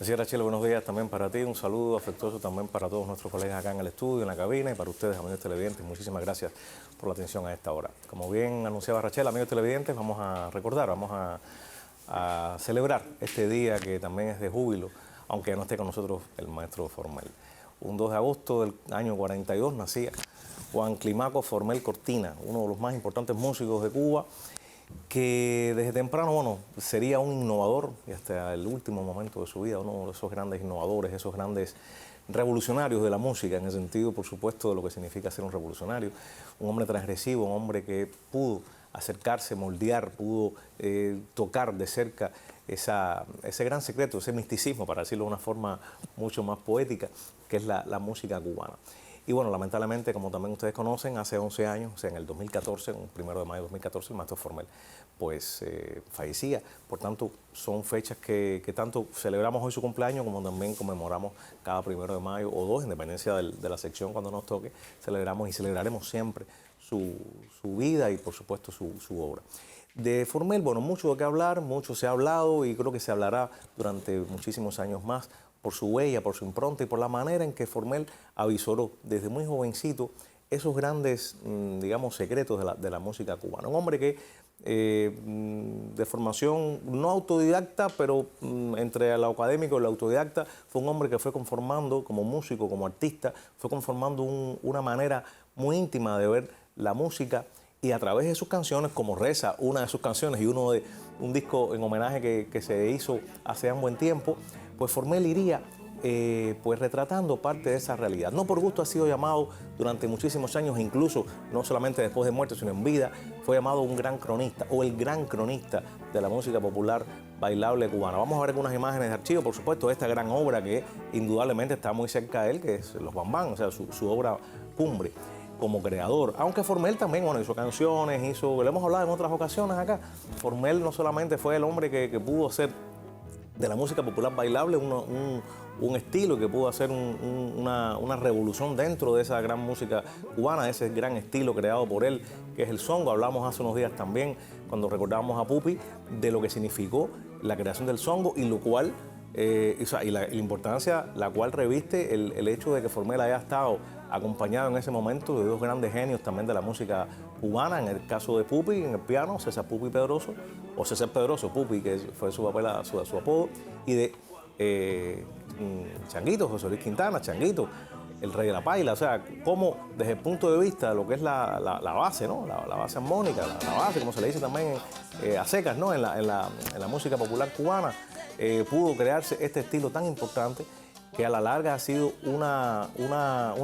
Así es, Rachel, buenos días también para ti, un saludo afectuoso también para todos nuestros colegas acá en el estudio, en la cabina y para ustedes, amigos televidentes, muchísimas gracias por la atención a esta hora. Como bien anunciaba Rachel, amigos televidentes, vamos a recordar, vamos a celebrar este día que también es de júbilo, aunque no esté con nosotros el maestro Formel. Un 2 de agosto del año 42 nacía Juan Climaco Formel Cortina, uno de los más importantes músicos de Cuba, que desde temprano, bueno, sería un innovador y hasta el último momento de su vida, uno de esos grandes innovadores, esos grandes revolucionarios de la música, en el sentido, por supuesto, de lo que significa ser un revolucionario, un hombre transgresivo, un hombre que pudo acercarse, moldear, pudo tocar de cerca ese gran secreto, ese misticismo, para decirlo de una forma mucho más poética, que es la música cubana. Y bueno, lamentablemente, como también ustedes conocen, hace 11 años, o sea, en el 2014, el 1 de mayo de 2014, el maestro Formel pues fallecía. Por tanto, son fechas que tanto celebramos hoy su cumpleaños como también conmemoramos cada 1 de mayo o 2, en dependencia de la sección cuando nos toque, celebramos y celebraremos siempre su vida y por supuesto su obra. De Formel, bueno, mucho de qué hablar, mucho se ha hablado y creo que se hablará durante muchísimos años más, por su huella, por su impronta y por la manera en que Formel avisoró desde muy jovencito esos grandes, digamos, secretos de la música cubana. Un hombre que de formación no autodidacta, pero entre lo académico y lo autodidacta, fue un hombre que fue conformando como músico, como artista, fue conformando una manera muy íntima de ver la música y a través de sus canciones, como reza una de sus canciones y un disco en homenaje que se hizo hace ya un buen tiempo, pues Formel iría pues retratando parte de esa realidad. No por gusto ha sido llamado durante muchísimos años, incluso no solamente después de muerte, sino en vida, fue llamado un gran cronista o el gran cronista de la música popular bailable cubana. Vamos a ver algunas imágenes de archivo, por supuesto, de esta gran obra que indudablemente está muy cerca de él, que es Los Bambán, o sea, su obra cumbre como creador, aunque Formel también, bueno, hizo canciones, lo hemos hablado en otras ocasiones acá. Formel no solamente fue el hombre que pudo hacer de la música popular bailable un estilo, que pudo hacer una revolución dentro de esa gran música cubana, ese gran estilo creado por él, que es el songo. Hablamos hace unos días también, cuando recordábamos a Pupi, de lo que significó la creación del songo y lo cual, y la importancia la cual reviste el hecho de que Formel haya estado acompañado en ese momento de dos grandes genios también de la música cubana, en el caso de Pupi, en el piano, César Pupi Pedroso, o César Pedroso Pupi, que fue su papel, su apodo, y de Changuito, José Luis Quintana, Changuito, el rey de la paila. O sea, cómo desde el punto de vista de lo que es la base, ¿no? La base armónica, la base, como se le dice también a secas, ¿no? En la música popular cubana, pudo crearse este estilo tan importante que a la larga ha sido una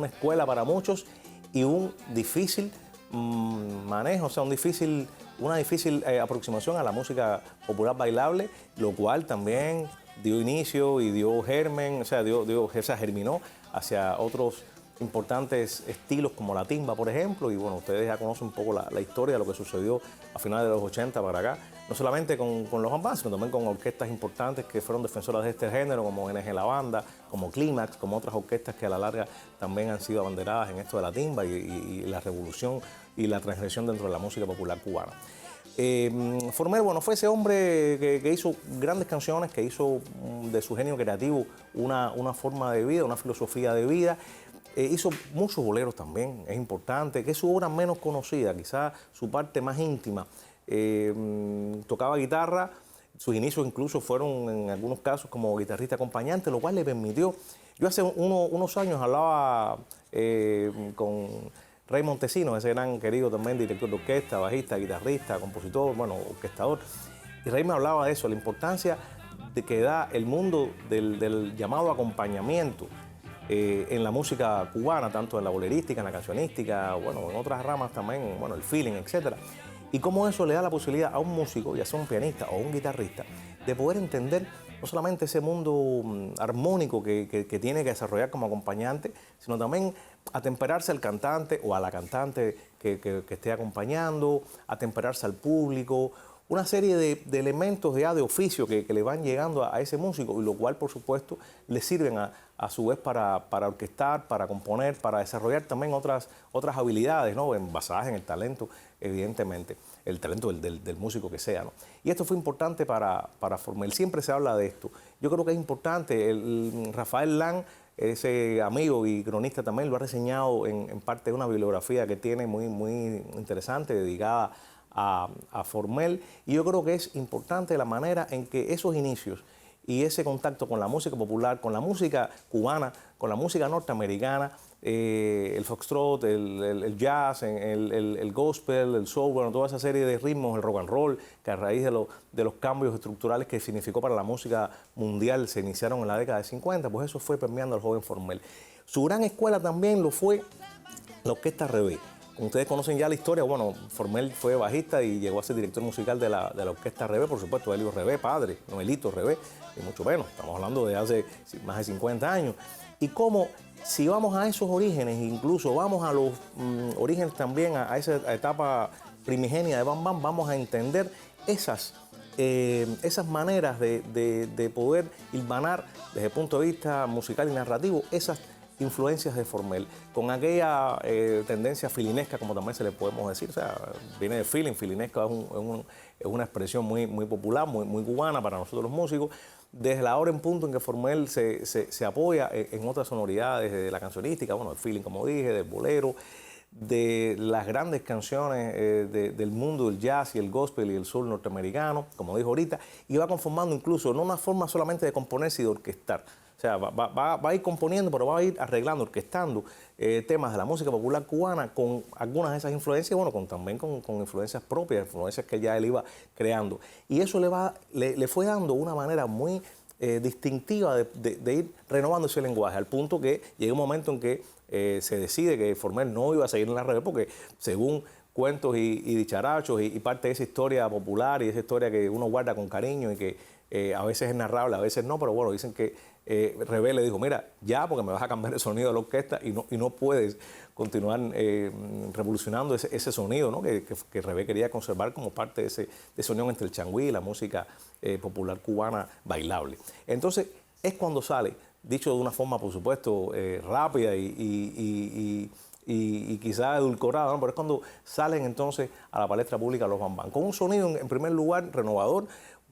escuela para muchos y un difícil manejo, o sea, una difícil aproximación a la música popular bailable, lo cual también dio inicio y dio germen, o sea, germinó hacia otros importantes estilos como la timba, por ejemplo, y bueno, ustedes ya conocen un poco la historia de lo que sucedió a finales de los 80 para acá, no solamente con los bambán, sino también con orquestas importantes que fueron defensoras de este género, como NG La Banda, como Clímax, como otras orquestas que a la larga también han sido abanderadas en esto de la timba y la revolución y la transgresión dentro de la música popular cubana. Formel, bueno, fue ese hombre que hizo grandes canciones, que hizo de su genio creativo una forma de vida, una filosofía de vida. Hizo muchos boleros también, es importante, que es su obra menos conocida, quizás su parte más íntima. Tocaba guitarra, sus inicios incluso fueron en algunos casos como guitarrista acompañante, lo cual le permitió. Yo hace unos años hablaba con Rey Montesinos, ese gran querido también director de orquesta, bajista, guitarrista, compositor, bueno, orquestador. Y Rey me hablaba de eso, la importancia de que da el mundo del llamado acompañamiento en la música cubana, tanto en la bolerística, en la cancionística, bueno, en otras ramas también, bueno, el feeling, etcétera. Y cómo eso le da la posibilidad a un músico, ya sea un pianista o un guitarrista, de poder entender no solamente ese mundo armónico que tiene que desarrollar como acompañante, sino también atemperarse al cantante o a la cantante que esté acompañando, atemperarse al público, una serie de elementos ya de oficio que le van llegando a ese músico, y lo cual, por supuesto, le sirven a su vez para orquestar, para componer, para desarrollar también otras habilidades, ¿no? Basadas en el talento, evidentemente, el talento del músico que sea, ¿no? Y esto fue importante para Formel. Siempre se habla de esto. Yo creo que es importante. Rafael Lang, ese amigo y cronista, también lo ha reseñado en parte de una bibliografía que tiene muy interesante, dedicada a Formel. Y yo creo que es importante la manera en que esos inicios y ese contacto con la música popular, con la música cubana, con la música norteamericana, el foxtrot, el jazz, el gospel, el soul, bueno, toda esa serie de ritmos, el rock and roll, que a raíz de los cambios estructurales que significó para la música mundial se iniciaron en la década de 50, pues eso fue permeando al joven Formel. Su gran escuela también lo fue la Orquesta Rebé. Como ustedes conocen ya la historia, bueno, Formel fue bajista y llegó a ser director musical de la Orquesta Rebé, por supuesto, Helio Rebé, padre, Noelito Rebé, y mucho menos, estamos hablando de hace más de 50 años. Y cómo, si vamos a esos orígenes, incluso vamos a los orígenes también, a esa etapa primigenia de Bam Bam, vamos a entender esas maneras de poder hilvanar desde el punto de vista musical y narrativo, esas influencias de Formel, con aquella tendencia filinesca, como también se le podemos decir, o sea, viene de feeling, filinesca es una expresión muy popular, muy cubana para nosotros los músicos, desde la hora en punto en que Formel se apoya en otras sonoridades de la cancionística, bueno, el feeling, como dije, del bolero, de las grandes canciones del mundo del jazz y el gospel y el soul norteamericano, como dijo ahorita, y va conformando incluso no una forma solamente de componer, sino de orquestar. O sea, va a ir componiendo, pero va a ir arreglando, orquestando temas de la música popular cubana con algunas de esas influencias, bueno, también con influencias propias, influencias que ya él iba creando. Y eso le fue dando una manera muy distintiva de ir renovando ese lenguaje, al punto que llega un momento en que se decide que Formel no iba a seguir en la red, porque según cuentos y dicharachos y parte de esa historia popular y esa historia que uno guarda con cariño y que a veces es narrable, a veces no, pero bueno, dicen que Rebé le dijo, mira, ya, porque me vas a cambiar el sonido de la orquesta y no puedes continuar revolucionando ese sonido, ¿no? que Rebé quería conservar como parte de esa unión entre el changüí y la música popular cubana bailable. Entonces, es cuando sale, dicho de una forma, por supuesto, rápida y quizás edulcorada, ¿no? Pero es cuando salen entonces a la palestra pública los Bam Bam, con un sonido, en primer lugar, renovador,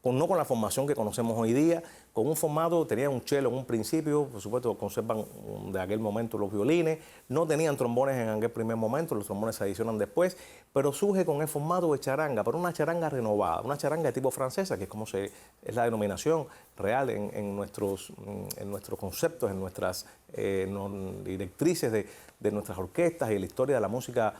no con la formación que conocemos hoy día, con un formato, tenían un cello en un principio, por supuesto conservan de aquel momento los violines, no tenían trombones en aquel primer momento, los trombones se adicionan después, pero surge con el formato de charanga, pero una charanga renovada, una charanga de tipo francesa, que es la denominación real en nuestros conceptos, en nuestras directrices de nuestras orquestas y la historia de la música,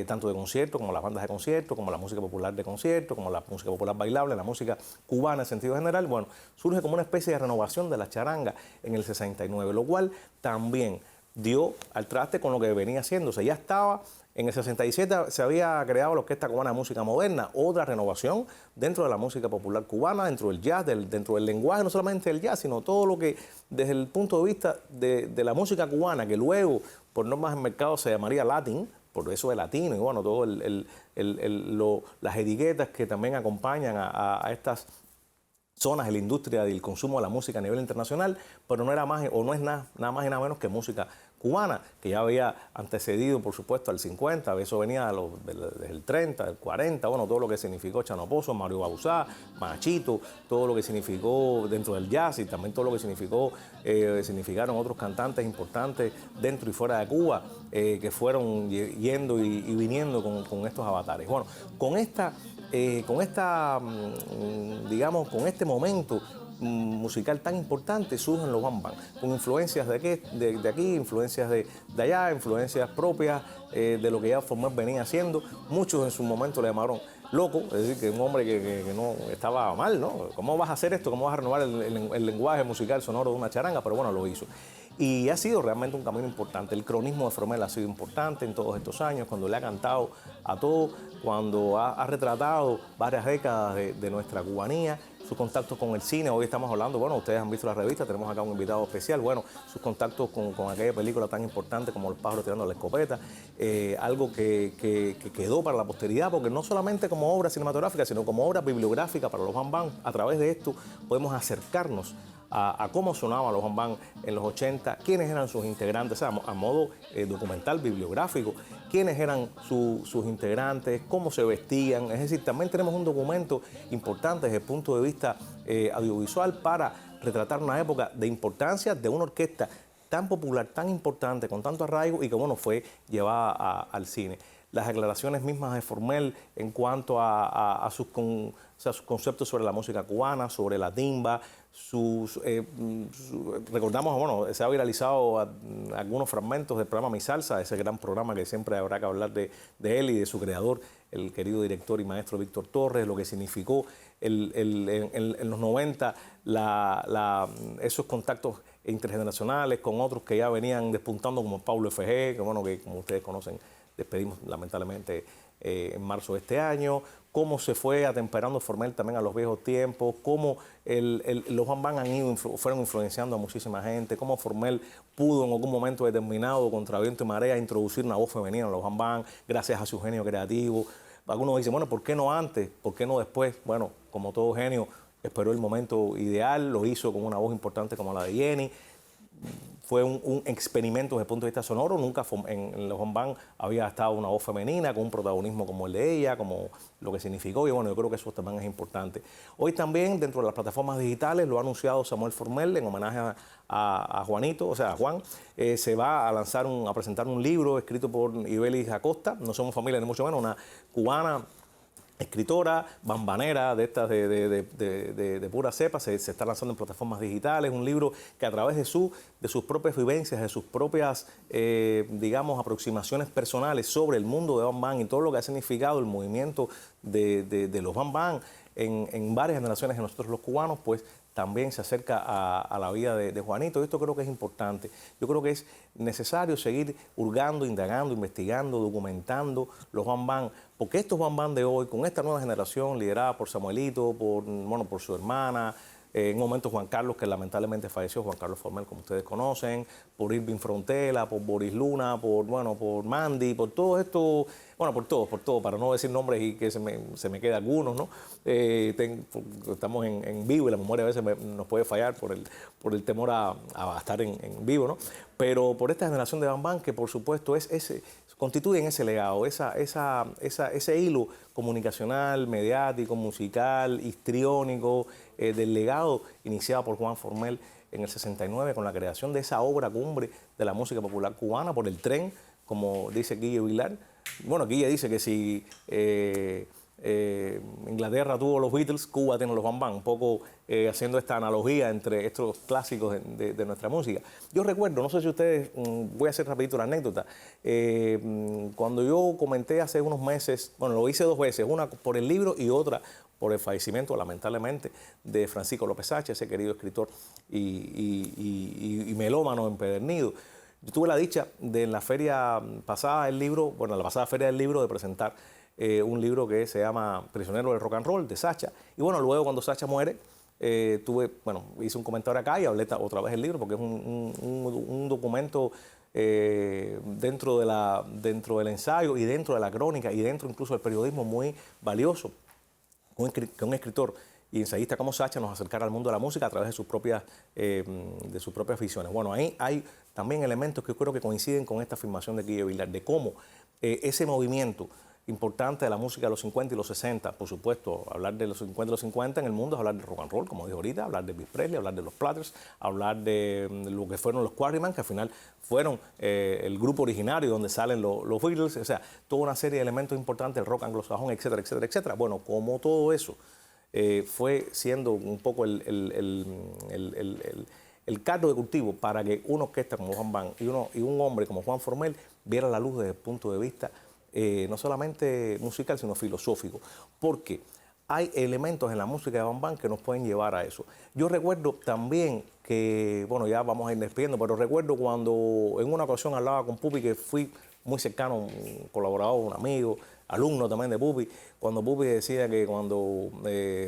tanto de concierto como las bandas de concierto, como la música popular de concierto, como la música popular bailable, la música cubana en sentido general. Bueno, surge como una especie de renovación de la charanga en el 69, lo cual también dio al traste con lo que venía haciéndose. Ya estaba, en el 67 se había creado la Orquesta Cubana de Música Moderna, otra renovación dentro de la música popular cubana, dentro del jazz, dentro del lenguaje, no solamente del jazz, sino todo lo que desde el punto de vista de la música cubana, que luego por normas del mercado se llamaría Latin, por eso de latino, y bueno, todo las etiquetas que también acompañan a estas zonas de la industria del consumo de la música a nivel internacional, pero no era más o no es nada más y nada menos que música cubana, que ya había antecedido, por supuesto, al 50, eso venía desde el 30, el 40, bueno, todo lo que significó Chano Pozo, Mario Bauzá, Machito, todo lo que significó dentro del jazz y también todo lo que significaron otros cantantes importantes dentro y fuera de Cuba, que fueron yendo y viniendo con estos avatares. Bueno, con este momento musical tan importante surgen los Bam Bam, con influencias de aquí, influencias de allá, influencias propias de lo que ya Formel venía haciendo. Muchos en su momento le llamaron loco, es decir, que un hombre que no estaba mal, ¿no? ¿Cómo vas a hacer esto? ¿Cómo vas a renovar el lenguaje musical sonoro de una charanga? Pero bueno, lo hizo. Y ha sido realmente un camino importante. El cronismo de Formel ha sido importante en todos estos años, cuando le ha cantado a todo, cuando ha retratado varias décadas de nuestra cubanía, sus contactos con el cine. Hoy estamos hablando, bueno, ustedes han visto la revista, tenemos acá un invitado especial, bueno, sus contactos con aquella película tan importante como El pájaro tirando la escopeta, algo que quedó para la posteridad, porque no solamente como obra cinematográfica, sino como obra bibliográfica para los Bam Bam. A través de esto podemos acercarnos a cómo sonaban los bam en los 80, quiénes eran sus integrantes, o sea, a modo documental, bibliográfico, quiénes eran sus integrantes, cómo se vestían. Es decir, también tenemos un documento importante desde el punto de vista audiovisual para retratar una época de importancia de una orquesta tan popular, tan importante, con tanto arraigo y que, bueno, fue llevada al cine. Las declaraciones mismas de Formel en cuanto a sus conceptos sobre la música cubana, sobre la timba, recordamos, bueno, se ha viralizado algunos fragmentos del programa Mi Salsa, ese gran programa que siempre habrá que hablar de él y de su creador, el querido director y maestro Víctor Torres, lo que significó en los 90 esos contactos intergeneracionales con otros que ya venían despuntando como Pablo F.G., que bueno, que como ustedes conocen, despedimos lamentablemente en marzo de este año, cómo se fue atemperando Formel también a los viejos tiempos, cómo los bam bam fueron influenciando a muchísima gente, cómo Formel pudo en algún momento determinado, contra viento y marea, introducir una voz femenina en los bam bam, gracias a su genio creativo. Algunos dicen, bueno, ¿por qué no antes? ¿Por qué no después? Bueno, como todo genio, esperó el momento ideal, lo hizo con una voz importante como la de Jenny. Fue un experimento desde el punto de vista sonoro, nunca en los bam bam había estado una voz femenina con un protagonismo como el de ella, como lo que significó, y bueno, yo creo que eso también es importante. Hoy también, dentro de las plataformas digitales, lo ha anunciado Samuel Formel en homenaje a Juanito, o sea, a Juan, se va a lanzar, a presentar un libro escrito por Ibelis Acosta, no somos familia ni mucho menos, una cubana, escritora, bambanera, de estas de pura cepa, se está lanzando en plataformas digitales, un libro que a través de sus propias vivencias, de sus propias, digamos, aproximaciones personales sobre el mundo de bam bam y todo lo que ha significado el movimiento de los bam bam en varias generaciones de nosotros los cubanos, pues también se acerca a la vida de Juanito. Y esto creo que es importante. Yo creo que es necesario seguir hurgando, indagando, investigando, documentando los bam bam, porque estos bam bam de hoy, con esta nueva generación liderada por Samuelito, por su hermana, en un momento Juan Carlos, que lamentablemente falleció, Juan Carlos Formel, como ustedes conocen, por Irving Frontela, por Boris Luna, por Mandy, por todo esto, bueno, por todo, para no decir nombres y que se me quede algunos, ¿no? Estamos en vivo y la memoria a veces nos puede fallar por el temor a estar en vivo, ¿no? Pero por esta generación de bam bam que por supuesto constituyen ese legado, ese hilo comunicacional, mediático, musical, histriónico, del legado iniciado por Juan Formel en el 69 con la creación de esa obra cumbre de la música popular cubana por el tren, como dice Guille Vilar. Bueno, Guille dice que si Inglaterra tuvo los Beatles, Cuba tiene los bam bam, un poco haciendo esta analogía entre estos clásicos de nuestra música. Yo recuerdo, no sé si ustedes, voy a hacer rapidito la anécdota, cuando yo comenté hace unos meses, bueno, lo hice 2 veces, una por el libro y otra por el fallecimiento, lamentablemente, de Francisco López Sacha, ese querido escritor y melómano empedernido. Yo tuve la dicha de en la feria pasada del libro, bueno, la pasada feria del libro, de presentar un libro que se llama Prisionero del Rock and Roll, de Sacha. Y bueno, luego cuando Sacha muere, hice un comentario acá y hablé otra vez del libro, porque es un documento dentro del ensayo y dentro de la crónica y dentro incluso del periodismo muy valioso, que un escritor y ensayista como Sacha nos acercara al mundo de la música a través de sus propias visiones. Bueno, ahí hay también elementos que yo creo que coinciden con esta afirmación de Guille Vilar, de cómo ese movimiento importante de la música de los 50 y los 60, por supuesto, hablar de los 50 y los 50 en el mundo es hablar de rock and roll, como dijo ahorita, hablar de Elvis Presley, hablar de los Platters, hablar de lo que fueron los Quarrymen, que al final fueron el grupo originario donde salen los Beatles, o sea, toda una serie de elementos importantes del rock anglosajón, etcétera, etcétera, etcétera. Bueno, como todo eso fue siendo un poco el caldo de cultivo para que una orquesta como bam bam y un hombre como Juan Formel viera la luz desde el punto de vista no solamente musical, sino filosófico, porque hay elementos en la música de bam bam que nos pueden llevar a eso. Yo recuerdo también que, bueno, ya vamos a ir despidiendo, pero recuerdo cuando en una ocasión hablaba con Pupi, que fui muy cercano, un colaborador, un amigo, alumno también de Pupi, cuando Pupi decía que cuando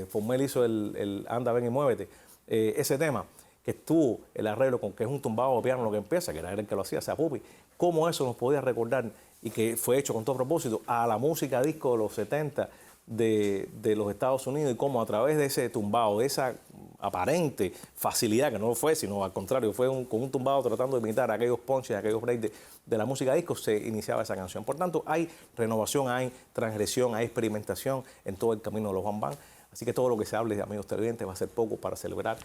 Formel hizo el Anda, ven y muévete, ese tema, que estuvo el arreglo con que es un tumbado de piano lo que empieza, que era él el que lo hacía, o sea, Pupi, cómo eso nos podía recordar y que fue hecho con todo propósito a la música disco de los 70 de los Estados Unidos y cómo a través de ese tumbado, de esa aparente facilidad, que no lo fue, sino al contrario, fue con un tumbado tratando de imitar aquellos punches, aquellos breaks de la música disco, se iniciaba esa canción. Por tanto, hay renovación, hay transgresión, hay experimentación en todo el camino de los Bam Bam. Así que todo lo que se hable de amigos televidentes va a ser poco para celebrar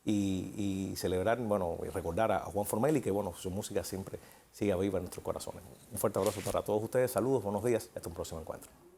y celebrar, bueno, y recordar a Juan Formel y que, bueno, su música siempre siga viva en nuestros corazones. Un fuerte abrazo para todos ustedes, saludos, buenos días, hasta un próximo encuentro.